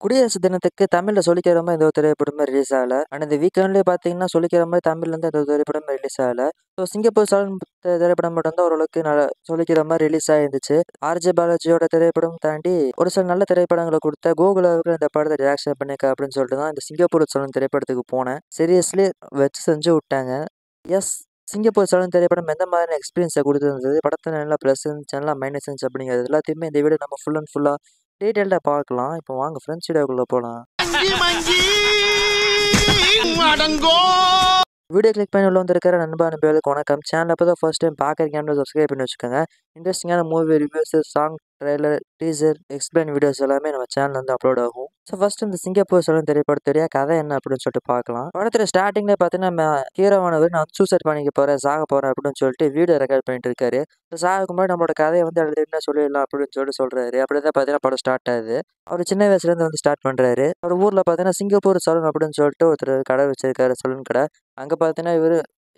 குடியரசு தினத்துக்கு தமிழ்ல சொல்லிக்கிற மாரி எந்த ஒரு திரைப்படமும் ரிலீஸ் ஆகல. ஆனா இந்த வீக்கெண்ட்லயே பார்த்தீங்கன்னா, சொல்லிக்கிற மாரி தமிழ்லேருந்து எந்த ஒரு திரைப்படமும் ரிலீஸ் ஆகல. ஸோ சிங்கப்பூர் சலன் திரைப்படம் மட்டும் தான் ஓரளவுக்கு நல்லா சொல்லிக்கிற மாரி ரிலீஸ் ஆயிருந்துச்சு. ஆர்ஜே பாலாஜியோட திரைப்படம் தாண்டி ஒரு சில நல்ல திரைப்படங்கள குடுத்த கோகுல் அவர்கள் இந்த படத்த டைரக்ஷன் பண்ணியிருக்காரு அப்படின்னு சொல்லிட்டு தான் இந்த சிங்கப்பூர் சலன் திரைப்படத்துக்கு போனேன். சீரியஸ்லி வச்சு செஞ்சு விட்டாங்க. எஸ். சிங்கப்பூர் சலன் திரைப்படம் எந்த மாதிரியான எக்ஸ்பீரியன்ஸ குடுத்திருந்தது? படத்துல என்ன பிளஸ் இருந்துச்சு, என்ன மைனஸ் இருந்துச்சு அப்படிங்கிறது எல்லாத்தையுமே இந்த வீடியோ நம்ம ஃபுல் அண்ட் ஃபுல்லா டீட்டெயில்டா பார்க்கலாம். இப்போ வாங்க ஃப்ரெண்ட்ஸ் வீடியோக்குள்ள போலாம். வீடியோ கிளிக் பண்ணி உள்ள வந்திருக்கிற நண்பா நண்பிகளுக்கு வணக்கம். சேனல் இப்போ தான் ஃபர்ஸ்ட் டைம் பார்க்குறீங்கன்னு சப்ஸ்கிரைப் பண்ணி வச்சுக்கோங்க. இன்ட்ரெஸ்டிங்கான movie reviews, song, trailer, teaser, explain videos எல்லாமே நம்ம சேனல் வந்து அப்லோட் ஆகும். ஸோ ஃபர்ஸ்ட் இந்த சிங்கப்பூர் சலன் திரைப்படத்துடைய கதை என்ன அப்படின்னு சொல்லிட்டு பார்க்கலாம். படத்துல ஸ்டார்டிங்ல பார்த்தீங்கன்னா நம்ம ஹீரோவானவர் நான் சூசைட் பண்ணிக்க போறேன், சாக போறேன் அப்படின்னு சொல்லிட்டு வீடியோ ரெக்கார்ட் பண்ணிட்டு இருக்காரு. சாகுக்கு முன்னாடி நம்மளோட கதையை வந்து எழுதினா சொல்லிடலாம் அப்படின்னு சொல்லிட்டு சொல்றாரு. அப்படிதான் பார்த்தீங்கன்னா படம் ஸ்டார்ட் ஆகுது. அவர் சின்ன வயசுலேருந்து வந்து ஸ்டார்ட் பண்றாரு. அவர் ஊர்ல பார்த்தீங்கன்னா சிங்கப்பூர் சலூன் அப்படின்னு சொல்லிட்டு ஒருத்தர் கடை வச்சிருக்காரு, சலூன் கடை. அங்க பார்த்தீங்கன்னா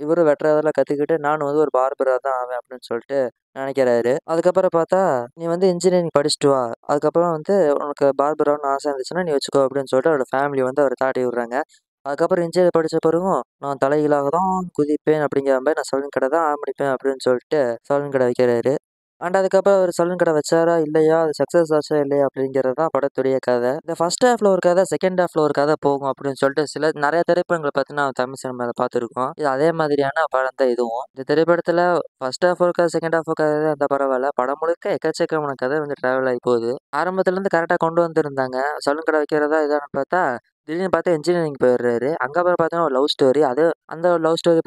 இவரும் வெட்டுறதெல்லாம் கத்துக்கிட்டு நானும் வந்து ஒரு பார்பரா தான் ஆவேன் அப்படின்னு சொல்லிட்டு நினைக்கிறாரு. அதுக்கப்புறம் பார்த்தா நீ வந்து இன்ஜினியரிங் படிச்சுட்டு வா. அதுக்கப்புறம் வந்து உனக்கு பார்பர் ஆகணும்னு ஆசை இருந்துச்சுன்னா நீ வச்சுக்கோ அப்படின்னு சொல்லிட்டு அவரோட ஃபேமிலி வந்து அவரை தாட்டி விடுறாங்க. அதுக்கப்புறம் இன்ஜினியர் படிச்ச பிறகும் நான் தலைகீழாக தான் குதிப்பேன் அப்படிங்கிற மாதிரி நான் சலூன் கடை தான் ஆரம்பிப்பேன் அப்படின்னு சொல்லிட்டு சலூன் கடை வைக்கிறாரு. அண்ட் அதுக்கப்புறம் அவர் சலூன் கடை வச்சாரா இல்லையா, அது சக்ஸஸ் ஆச்சா இல்லையா அப்படிங்கிறது தான் படத்துடைய கதை. இந்த ஃபர்ஸ்ட் ஹாஃப்ல ஒரு கதை, செகண்ட் ஹாஃப்ல ஒரு கதை போகும் அப்படின்னு சொல்லிட்டு நிறைய திரைப்படங்களை பார்த்தீங்கன்னா தமிழ் சினிமாவில் பார்த்துருக்கோம். இது அதே மாதிரியான படம் தான் இதுவும். இந்த திரைப்படத்துல ஃபர்ஸ்ட் ஹாஃப் ஒரு கதை, செகண்ட் ஹாஃப் கதை அந்த பரவாயில்ல. படம் முழுக்க எக்கச்சக்கமான கதை வந்து டிராவல் ஆகி போகுது. ஆரம்பத்துல இருந்து கரெக்டாக கொண்டு வந்திருந்தாங்க. சலூன் கடை வைக்கிறதா இதான்னு பார்த்தா திடீர்னு பார்த்தா இன்ஜினியரிங் போயிடுறாரு. அங்க அப்புறம் பார்த்தீங்கன்னா ஒரு லவ் ஸ்டோரி. அந்த லவ் ஸ்டோரி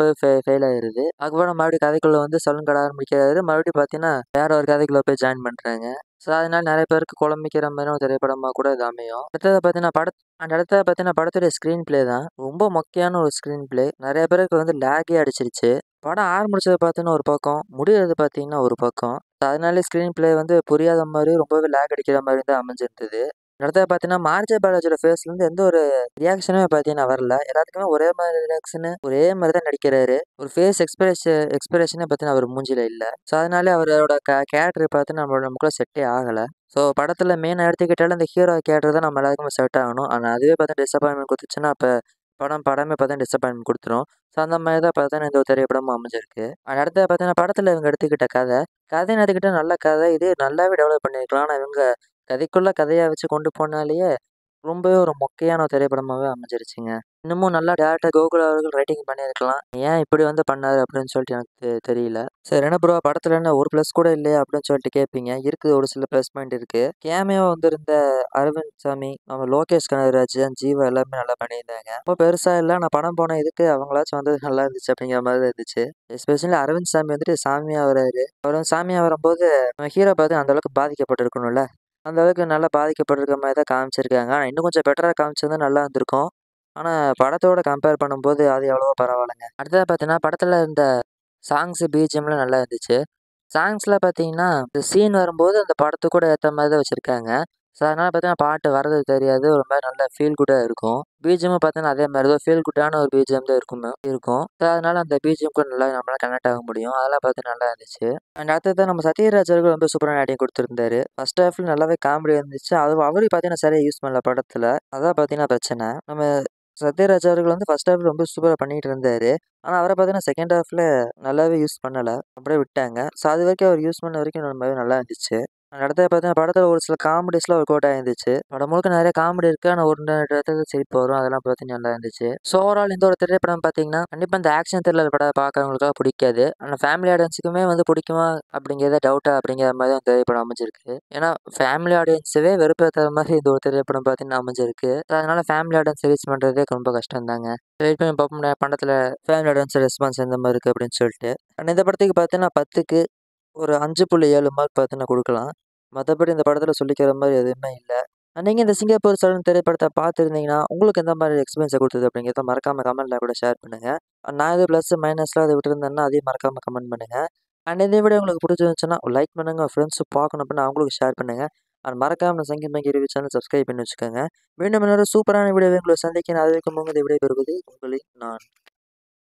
ஃபெயில் ஆயிருது. அதுக்கப்புறம் மறுபடியும் கதைக்குள்ள வந்து சலூன் கடை ஆரம்பிக்கிறாரு. மறுபடியும் பார்த்தீங்கன்னா வேற ஒரு கதைக்குள்ள போய் ஜாயின் பண்றாங்க. ஸோ அதனால நிறைய பேருக்கு குழம்பிக்கிற மாதிரி ஒரு திரைப்படமா கூட இது அமையும். அடுத்தது பார்த்தீங்கன்னா படத்துடைய ஸ்க்ரீன் பிளே தான் ரொம்ப மொக்கையான ஒரு ஸ்க்ரீன் பிளே. நிறைய பேருக்கு வந்து லேகே அடிச்சிருச்சு. படம் ஆரம்பிச்சது பார்த்தீங்கன்னா ஒரு பக்கம், முடியறது பார்த்தீங்கன்னா ஒரு பக்கம். அதனாலே ஸ்க்ரீன் பிளே வந்து புரியாத மாதிரி ரொம்பவே லேக் அடிக்கிற மாதிரி தான் அமைஞ்சிருந்தது. அடுத்தது பார்த்தீங்கன்னா ஆர்ஜே பாலாஜியோட ஃபேஸ்லேருந்து எந்த ஒரு ரியாக்ஷனுமே பார்த்தீங்கன்னா வரல. எல்லாத்துக்குமே ஒரே மாதிரி ரியாக்ஷனு, ஒரே மாதிரி தான் நடிக்கிறாரு. ஒரு ஃபேஸ் எக்ஸ்பிரஷனே பார்த்தீங்கன்னா அவர் மூஞ்சில இல்ல. ஸோ அதனாலே அவரோட கேரக்டர் பார்த்து நமக்குள்ள செட்டே ஆகல. ஸோ படத்துல மெயினா எடுத்துக்கிட்டாலும் இந்த ஹீரோ கேரக்டர் தான் நம்ம எல்லாருக்குமே செட் ஆகணும். ஆனா அதுவே பார்த்தா டிசப்பாயின்மெண்ட் குடுத்துச்சுன்னா, அப்ப படமே பார்த்தா டிசப்பாயின்மெண்ட் குடுத்துரும். ஸோ அந்த மாதிரி தான் பார்த்தீங்கன்னா இந்த ஒரு திரைப்படமும் அமைஞ்சிருக்கு. அடுத்தது பார்த்தீங்கன்னா படத்துல இவங்க எடுத்துக்கிட்ட கதைன்னு எடுத்துக்கிட்டா நல்ல கதை. இது நல்லாவே டெவலப் பண்ணியிருக்கலாம். ஆனா இவங்க கதைக்குள்ள கதையா வச்சு கொண்டு போனாலேயே ரொம்பவே ஒரு மொக்கையான ஒரு திரைப்படமாவே அமைஞ்சிருச்சுங்க. இன்னமும் நல்லா டேரக்டர் கோகுல் அவர்கள் ரைட்டிங் பண்ணியிருக்கலாம். ஏன் இப்படி வந்து பண்ணாரு அப்படின்னு சொல்லிட்டு எனக்கு தெரியல. சரி என்ன ப்ரோ படத்துல என்ன ஒரு பிளஸ் கூட இல்லையா அப்படின்னு சொல்லிட்டு கேட்பீங்க. இருக்குது, ஒரு சில பிளஸ் பாயிண்ட் இருக்கு. கேமியோ வந்திருந்த அரவிந்த் சாமி, நம்ம லோகேஷ் கனகராஜ், ஜீவா எல்லாருமே நல்லா பண்ணியிருந்தாங்க. ரொம்ப பெருசா இல்ல. ஆனா படம் போன இதுக்கு அவங்களாச்சும் வந்தது நல்லா இருந்துச்சு அப்படிங்கிற மாதிரி தான் இருந்துச்சு. எஸ்பெஷலி அரவிந்த் சாமி வந்துட்டு சாமியா வராரு. அவர் வந்து சாமியா வரும்போது நம்ம ஹீரோ பார்த்து அந்த அளவுக்கு பாதிக்கப்பட்டிருக்கணும்ல. அந்த அளவுக்கு நல்லா பாதிக்கப்பட்டிருக்க மாதிரி தான் காமிச்சிருக்காங்க. ஆனா இன்னும் கொஞ்சம் பெட்டரா காமிச்சிருந்தா நல்லா இருந்திருக்கும். ஆனா படத்தோட கம்பேர் பண்ணும்போது அது எவ்வளவோ பரவாயில்லங்க. அடுத்ததா பார்த்தீங்கன்னா, படத்துல இருந்த சாங்ஸ், பிஜிஎம்லாம் நல்லா இருந்துச்சு. சாங்ஸ்ல பார்த்தீங்கன்னா, இந்த சீன் வரும்போது அந்த படத்துக்கு கூட ஏத்த மாரி தான் வச்சிருக்காங்க. ஸோ அதனால பார்த்தீங்கன்னா, பாட்டு வர்றது தெரியாது. ஒரு மாரி நல்லா ஃபீல் குட்டா இருக்கும். பிஜிஎம்மும் பார்த்தீங்கன்னா, அதே மாரி தான் ஃபீல் குட்டான ஒரு பிஜிஎம் தான் இருக்கும். ஸோ அதனால அந்த பிஜிஎம் கூட நல்லா நம்மளால கனெக்ட் ஆக முடியும். அதெல்லாம் பார்த்து நல்லா இருந்துச்சு. அண்ட் அடுத்தது நம்ம சத்யராஜ் அவர்கள் ரொம்ப சூப்பரான ஆக்டிங் குடுத்திருந்தாரு. ஃபர்ஸ்ட் ஹாஃப்ல நல்லாவே காமெடி இருந்துச்சு. அவரையும் பார்த்தீங்கன்னா சரியா யூஸ் பண்ணல படத்துல. அதான் பார்த்தீங்கன்னா பிரச்சனை. நம்ம சத்யராஜ் அவர்கள் வந்து ஃபர்ஸ்ட் ஹாஃப்ல ரொம்ப சூப்பரா பண்ணிட்டு இருந்தாரு. ஆனா அவர பார்த்தீங்கன்னா செகண்ட் ஹாஃப்ல நல்லாவே யூஸ் பண்ணல. அப்படியே விட்டாங்க. ஸோ அதுவரைக்கும் அவர் யூஸ் பண்ண வரைக்கும் ரொம்பவே நல்லா இருந்துச்சு. அடுத்தது பார்த்தீங்கன்னா படத்துல ஒரு சில காமெடிஸ்லாம் ஒர்க் அவுட் ஆயிருந்துச்சு. படம் முழுக்க நிறைய காமெடி இருக்கு. ஆனா ஒரு 2 இடத்துல சிரிப்பு வரும். அதெல்லாம் பார்த்தீங்கன்னா நல்லா இருந்துச்சு. ஸோ ஓவரால் இந்த ஒரு திரைப்படம் பார்த்தீங்கன்னா, கண்டிப்பா இந்த ஆக்ஷன் த்ரில்லர் படம் பார்க்கறவங்களுக்காக பிடிக்காது. ஆனா ஃபேமிலி ஆடியன்ஸுக்குமே வந்து பிடிக்குமா அப்படிங்கிறத டவுட்டா அப்படிங்கிற மாதிரி தான் திரைப்படம் அமைஞ்சிருக்கு. ஏன்னா ஃபேமிலி ஆடியன்ஸவே வெறுப்பேத்துற மாதிரி இந்த ஒரு திரைப்படம் பார்த்தீங்கன்னா அமைஞ்சிருக்கு. So அதனால ஃபேமிலி ஆடியன்ஸ் ரீச் பண்றதே ரொம்ப கஷ்டம் தாங்க. வெயிட் பண்ணி பார்ப்போம் படத்துல ஃபேமிலி ஆடியன்ஸ் ரெஸ்பான்ஸ் எந்த மாதிரி இருக்கு அப்படின்னு சொல்லிட்டு. ஆனா இந்த படத்துக்கு பார்த்தீங்கன்னா 10க்கு ஒரு 5.7 மார்க் பார்த்தீங்கன்னா குடுக்கலாம். மத்தபடி இந்த படத்துல சொல்லிக்கிற மாரி எதுவுமே இல்ல. நீங்க இந்த சிங்கப்பூர் சலூன் திரைப்படத்த பார்த்திருந்தீங்கன்னா, உங்களுக்கு எந்த மாரி எக்ஸ்பீரியன்ஸ குடுத்தது அப்படிங்கிறத மறக்காம கமெண்ட்ல கூட ஷேர் பண்ணுங்க. நான் எது பிளஸ், மைனஸ்லாம் எதுவும் விட்டுருந்தேன்னா, அதையும் மறக்காம கமெண்ட் பண்ணுங்க. அண்ட் இந்த வீடியோ உங்களுக்கு பிடிச்சிருந்துச்சுன்னா, லைக் பண்ணுங்க. உங்க ஃப்ரெண்ட்ஸும் பார்க்கணும் அப்படின்னா அவங்களுக்கு ஷேர் பண்ணுங்க. அண்ட் மறக்காம சங்கி மங்கி ரிவ்யூ சேனல் சப்ஸ்கிரைப் பண்ணி வச்சுக்கோங்க. மீண்டும் இன்னொரு சூப்பரான வீடியோவை உங்களை சந்திக்கிறேன். அது வரைக்கும் உங்களை விடைபெறுவது உங்களின் நான்.